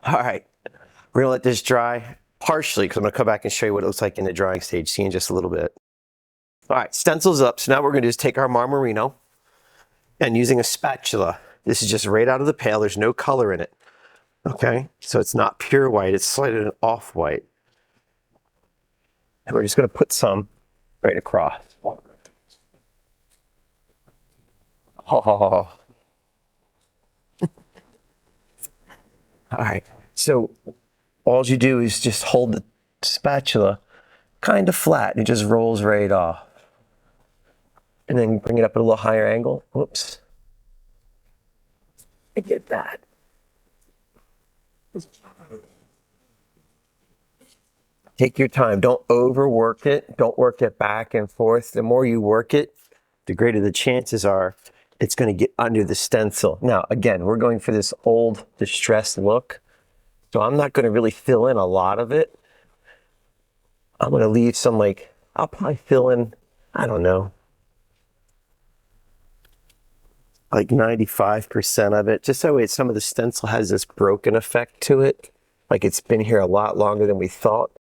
All right, we're gonna let this dry partially because I'm gonna come back and show you what it looks like in the drying stage. See in just a little bit. All right, stencil's up. So now we're gonna just take our Marmorino and using a spatula. This is just right out of the pail. There's no color in it. Okay, so it's not pure white. It's slightly off-white. And we're just gonna put some right across. Oh. All right, so all you do is just hold the spatula kind of flat and it just rolls right off. And then bring it up at a little higher angle. Whoops. I get that. Take your time. Don't overwork it. Don't work it back and forth. The more you work it, the greater the chances are it's going to get under the stencil. Now, again, we're going for this old, distressed look. So I'm not going to really fill in a lot of it. I'm going to leave some, like, I'll probably fill in, I don't know, like 95% of it. Just that way some of the stencil has this broken effect to it. Like it's been here a lot longer than we thought.